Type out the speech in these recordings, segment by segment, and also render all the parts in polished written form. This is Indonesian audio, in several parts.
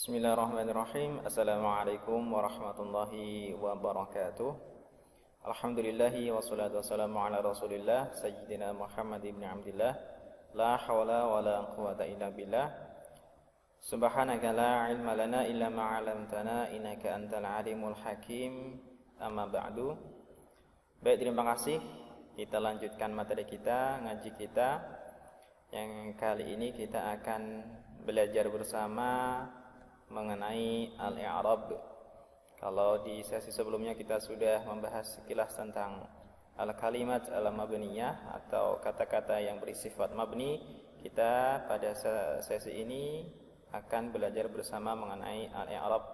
Bismillahirrahmanirrahim. Assalamualaikum warahmatullahi wabarakatuh. Alhamdulillahi wassalatu wassalamu ala rasulillah Sayyidina Muhammad ibn Abdillah. La hawla wa la quwata illa billah. Subhanaka la ilma lana illa ma'alamtana innaka antal alimul hakim. Amma ba'du. Baik, terima kasih. Kita lanjutkan materi kita, ngaji kita. Yang kali ini kita akan belajar bersama mengenai al-i'rab. Kalau di sesi sebelumnya kita sudah membahas sekilas tentang al-kalimat al-mabniyah atau kata-kata yang bersifat mabni, kita pada sesi ini akan belajar bersama mengenai al-i'rab.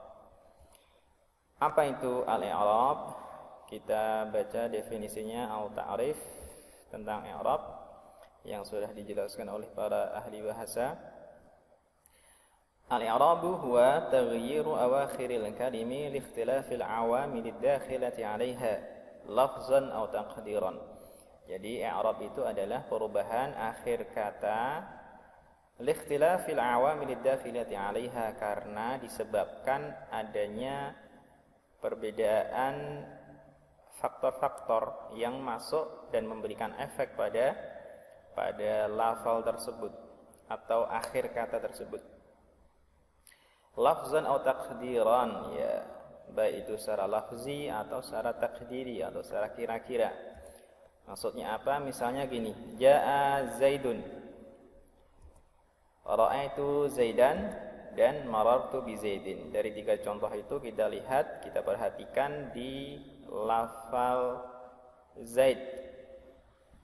Apa itu al-i'rab? Kita baca definisinya atau ta'rif tentang i'rab yang sudah dijelaskan oleh para ahli bahasa. Al-i'rabu huwa taghyiru awakhiril kalimi li ikhtilafil awamil ad-dakhilati 'alaiha lafzan aw taqdiran. Jadi i'rab itu adalah perubahan akhir kata li ikhtilafil awamil ad-dakhilati 'alaiha, karena disebabkan adanya perbedaan faktor-faktor yang masuk dan memberikan efek pada lafal tersebut atau akhir kata tersebut. Lafzan atau takdiran, ya, baik itu secara lafzi atau secara takdiri atau secara kira-kira. Maksudnya apa? Misalnya gini, jaa Zaidun, ra'aitu Zaidan, dan marartu bi Zaidin. Dari tiga contoh itu kita lihat, kita perhatikan di lafal Zaid,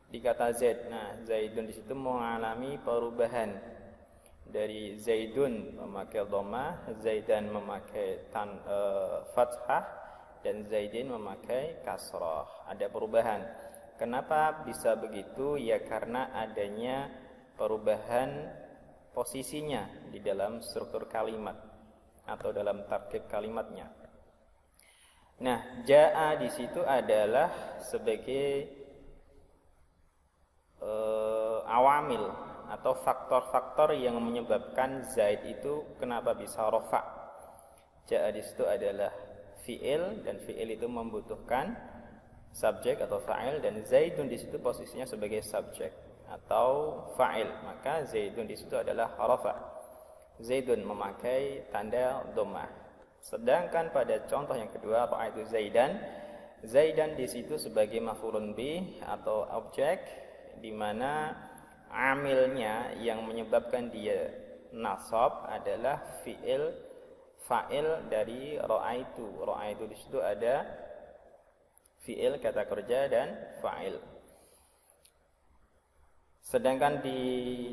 di kata Zaid. Nah, Zaidun di situ mengalami perubahan dari Zaidun memakai dhammah, Zaidan memakai fathah, dan Zaidin memakai kasrah. Ada perubahan. Kenapa bisa begitu? Ya karena adanya perubahan posisinya di dalam struktur kalimat atau dalam tarkib kalimatnya. Nah, jaa di situ adalah sebagai awamil atau faktor-faktor yang menyebabkan Zaid itu kenapa bisa rafa. Jaa di situ adalah fi'il, dan fi'il itu membutuhkan subjek atau fa'il, dan Zaidun di situ posisinya sebagai subjek atau fa'il, maka Zaidun di situ adalah rafa. Zaidun memakai tanda dhammah. Sedangkan pada contoh yang kedua, ra'aitu Zaidan, Zaidan di situ sebagai maf'ulun bih atau objek, di mana amilnya yang menyebabkan dia nasab adalah fi'il fa'il dari ra'aitu. Ra'aitu di situ ada fi'il kata kerja dan fa'il. Sedangkan di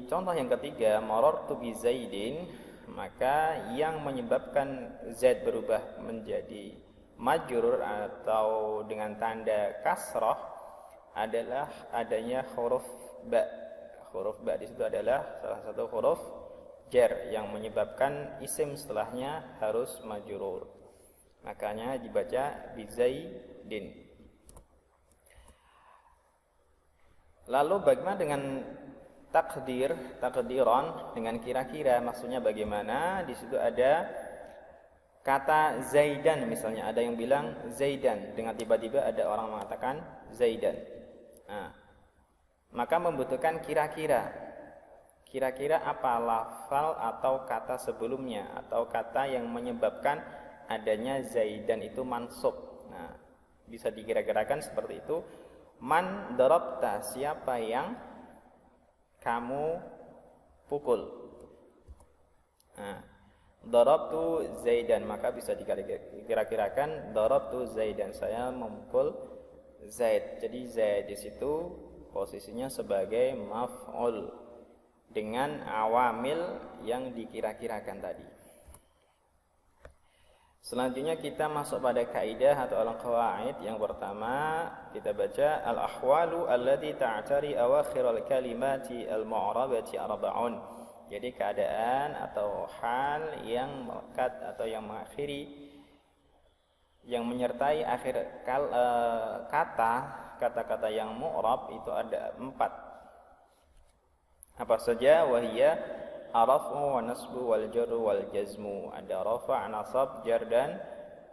contoh yang ketiga, marartu bi Zaidin, maka yang menyebabkan Zaid berubah menjadi majrur atau dengan tanda kasrah adalah adanya huruf ba. Huruf ba di situ adalah salah satu huruf jar yang menyebabkan isim setelahnya harus majrur. Makanya dibaca bi Zaidin. Lalu bagaimana dengan takdiran, dengan kira-kira, maksudnya bagaimana? Di situ ada kata Zaidan, misalnya ada yang bilang Zaidan, dengan tiba-tiba ada orang mengatakan Zaidan. Nah, maka membutuhkan kira-kira. Kira-kira apa lafal atau kata sebelumnya atau kata yang menyebabkan adanya Zaidan itu mansub. Nah, bisa dikira-kirakan seperti itu. Man darabta, siapa yang kamu pukul. Nah, darabtu Zaidan, maka bisa dikira-kirakan darabtu Zaidan, saya memukul Zaid. Jadi Zaid di situ posisinya sebagai maf'ul dengan awamil yang dikira-kirakan tadi. Selanjutnya kita masuk pada kaidah atau al-qawaid. Yang pertama kita baca al-ahwalu allati ta'tari awakhiral kalimati al-mu'rabati arba'un. Jadi keadaan atau hal yang melekat atau yang mengakhiri, yang menyertai akhir kata-kata yang mu'rab itu ada 4. Apa saja? Wahiyya arafu wa nasbu wal jarru wal jazmu. Ada rafa', nasab, jar dan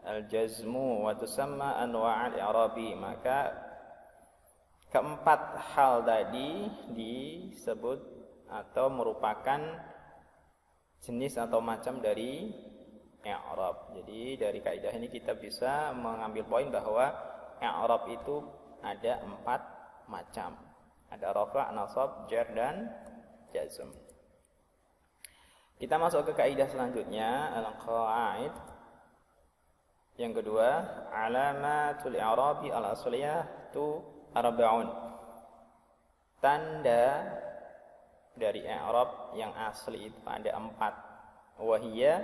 al jazmu. Wa tusamma anwa'al i'rabi. Maka keempat hal tadi disebut atau merupakan jenis atau macam dari i'rab. Jadi dari kaidah ini kita bisa mengambil poin bahwa i'rab itu ada 4 macam. Ada rafa', nasab, jar dan jazm. Kita masuk ke kaidah selanjutnya, al-qawaid. Yang kedua, alamatul i'rabi al-asliyah tu arba'un. Tanda dari i'rab yang asli itu ada 4. Wahiyya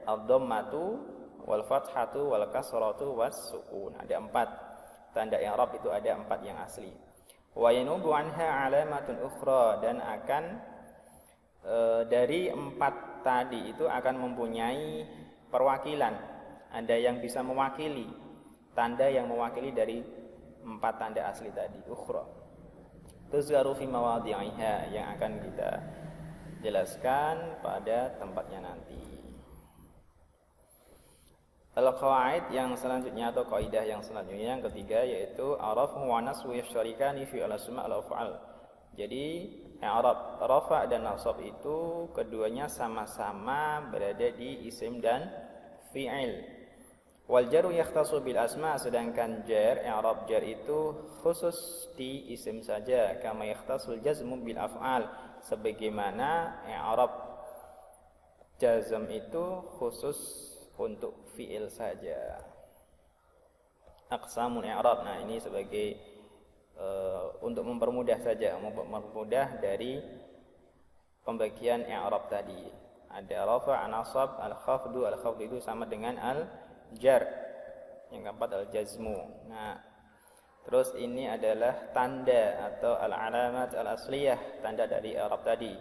ad-dhammatu wal fathatu wal kasratu was sukun. Ada 4. Tanda i'rab itu ada 4 yang asli. Wa yanubu anha alamatun ukhra, dan akan dari 4 tadi itu akan mempunyai perwakilan. Ada yang bisa mewakili, tanda yang mewakili dari 4 tanda asli tadi, ukhra. Tuzkaru fi mawadhi'iha, yang akan kita jelaskan pada tempatnya nanti. Al-qawaid yang selanjutnya atau kaidah yang selanjutnya yang ketiga yaitu arafu wa nasbu yashtarikani fi al-asma' al-af'al. Jadi i'rab rafa' dan nasab itu keduanya sama-sama berada di isim dan fi'il. Wal jaru yakhtassu bil asma', sedangkan jar i'rab jar itu khusus di isim saja, kama yakhtassul jazmu bil af'al, sebagaimana i'rab jazm itu khusus untuk fi'il saja. Aqsamul i'rab. Nah, ini sebagai untuk mempermudah saja, mempermudah dari pembagian i'rab tadi. Ada rafa', nasab, al-khafdu. Al-khafdu itu sama dengan al-jar. Yang keempat al-jazmu. Nah, terus ini adalah tanda atau al-alamat al-asliyah, tanda dari i'rab tadi.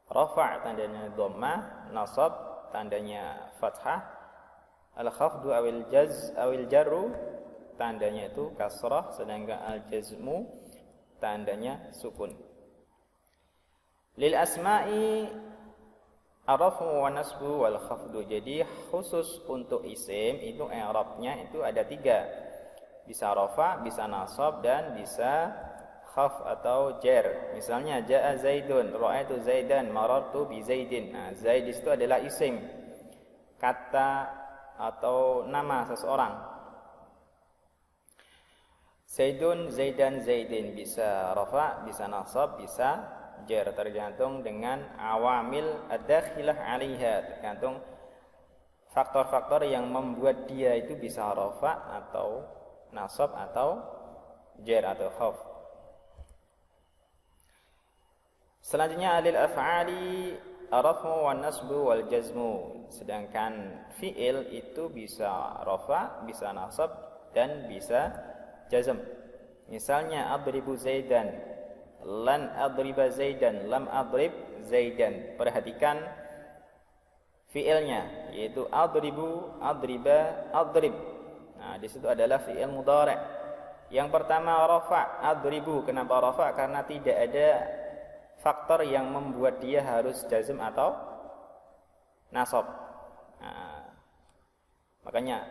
Rafa' tandanya dhammah, nasab tandanya fathah, al-khafdu awil jarru tandanya itu kasrah, sedangkan al-jazmu tandanya sukun. Lil asma'i arafu wa nasbu wal khafdu. Jadi khusus untuk isim itu i'rabnya itu ada 3. Bisa rafa, bisa nasab, dan bisa khaf atau jar. Misalnya jaa zaidun, ra'aitu zaidan, marartu bi zaidin. Nah, zaid itu adalah isim, kata atau nama seseorang. Zaidun, zaidan, zaidin, bisa rafa, bisa nasab, bisa jar, tergantung dengan awamil ad-dakhilah 'alaiha, tergantung faktor-faktor yang membuat dia itu bisa rafa atau nasab atau jar atau khaf. Selanjutnya alil af'ali arafu wan nasbu wal jazmu. Sedangkan fi'il itu bisa rafa, bisa nasab, dan bisa jazm. Misalnya adribu zaidan, lan adriba zaidan, lam adrib zaidan. Perhatikan fi'ilnya, yaitu adribu, adriba, adrib. Nah, di situ adalah fi'il mudhari'. Yang pertama rafa', adribu. Kenapa rafa'? Karena tidak ada faktor yang membuat dia harus jazm atau nasab. Nah, makanya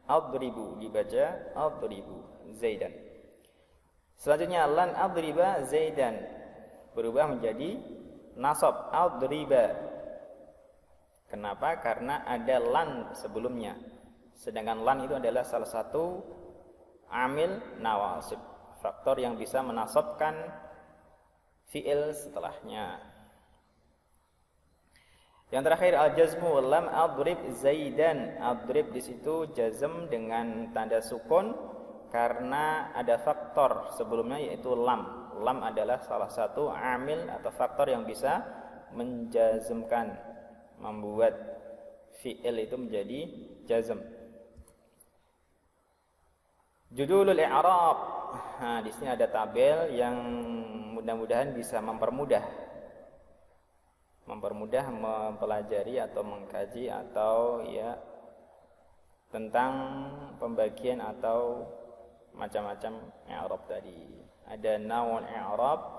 adribu dibaca adribu zaidan. Selanjutnya lan adriba zaidan berubah menjadi nasab adriba. Kenapa? Karena ada lan sebelumnya. Sedangkan lan itu adalah salah satu amil nawasib, faktor yang bisa menasabkan fi'il setelahnya. Yang terakhir al-jazmu, lam adrib zaidan. Adrib di situ jazm dengan tanda sukun karena ada faktor sebelumnya yaitu lam. Lam adalah salah satu amil atau faktor yang bisa menjazmkan, membuat fi'il itu menjadi jazm. Judulul i'rab. Nah, di sini ada tabel yang mudah-mudahan bisa mempermudah mempelajari atau mengkaji atau ya tentang pembagian atau macam-macam i'rab tadi. Ada naun i'rab,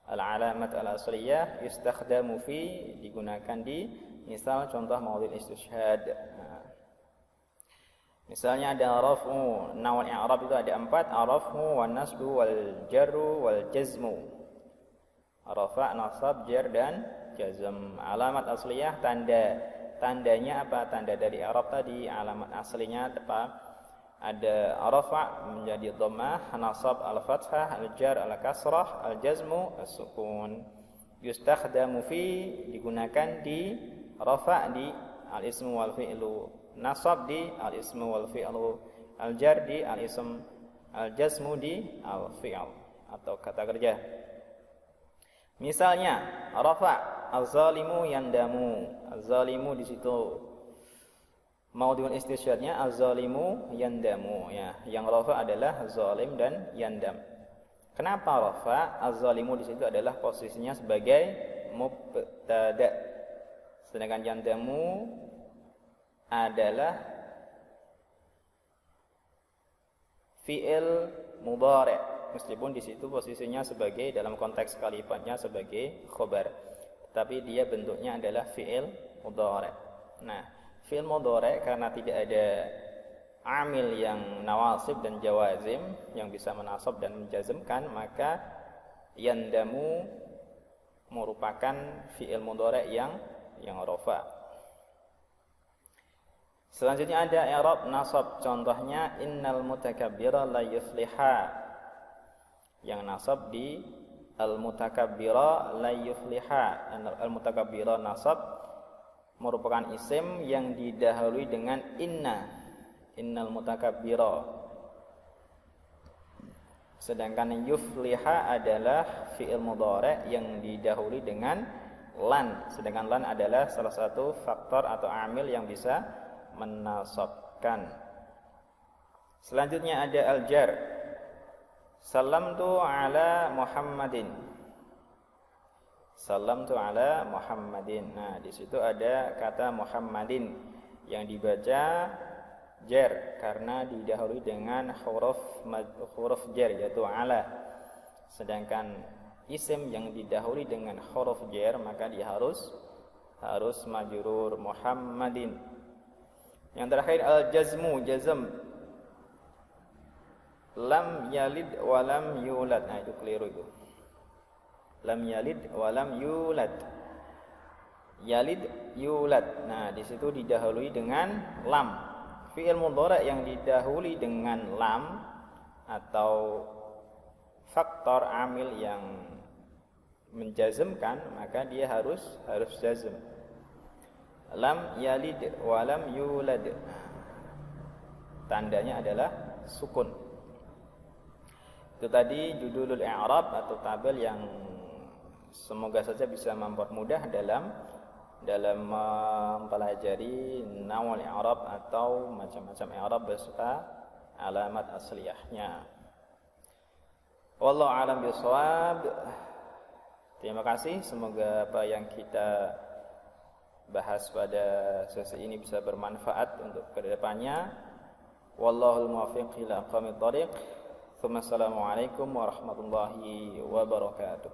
Al-alamat al-asliyah yustakhdamu fi, digunakan di, misal contoh maudhi'ul istishhad. Misalnya ada raf'u, nawal i'rab itu ada 4, ar-raf'u wan nasbu wal jarru wal jazmu. Rafa', nasab, jar dan jazm. Alamat asliyah tandanya apa? Tanda dari i'rab tadi, alamat aslinya apa? Ada rafa' menjadi dhammah, nasab al-fathah, al-jar al-kasrah, al-jazmu as-sukun. Yustakhdamu fi, digunakan di rafa' di al-ismu wal fi'lu, nasab di al-ismu wal fi'lu, al-jar di al-ism, al-jazmu di al-fi'l atau kata kerja. Misalnya rafa' az-zalimu yandamu. Az-zalimu di situ maudhi'ul istishhadnya az-zalimu yandamu ya. Yang rafa' adalah zalim dan yandam. Kenapa rafa'? Az-zalimu di situ adalah posisinya sebagai mubtada. Sedangkan yandamu adalah fi'il mudhari', meskipun di situ posisinya sebagai, dalam konteks kalimatnya sebagai khobar, tapi dia bentuknya adalah fi'il mudhari'. Nah, fi'il mudhari' karena tidak ada amil yang nawasib dan jawazim yang bisa menasab dan menjazmkan, maka yandamu merupakan fi'il mudhari' yang rafa'. Selanjutnya ada i'rab nasab, contohnya innal mutakabbira la yufliha. Yang nasab di al-mutakabbira la yufliha. Al-mutakabbira nasab merupakan isim yang didahului dengan inna, innal mutakabbira. Sedangkan yufliha adalah fi'il mudhari' yang didahului dengan lan. Sedangkan lan adalah salah satu faktor atau amil yang bisa menasabkan. Selanjutnya ada al-jar. Salamtu ala Muhammadin. Salamtu ala Muhammadin. Nah, di situ ada kata Muhammadin yang dibaca jar karena didahului dengan huruf jar yaitu ala. Sedangkan isim yang didahului dengan huruf jar maka dia harus majrur Muhammadin. Yang terakhir al-jazmu, jazm. Lam yalid wa lam yulad. Nah, itu keliru itu. Lam yalid wa lam yulad. Yalid, yulad. Nah, di situ didahului dengan lam. Fi'il mudhari' yang didahului dengan lam atau faktor amil yang menjazmkan, maka dia harus jazm. Lam yalid wa lam yulad. Tandanya adalah sukun. Itu tadi judulul i'rab atau tabel yang semoga saja bisa mempermudah dalam mempelajari nawal i'rab atau macam-macam i'rab beserta alamat asliyahnya. Wallahu a'lam bishawab. Terima kasih, semoga apa yang kita bahas pada sesi ini bisa bermanfaat untuk kedepannya. Wallahul muwaffiq ila aqwamit thoriq. Assalamualaikum warahmatullahi wabarakatuh.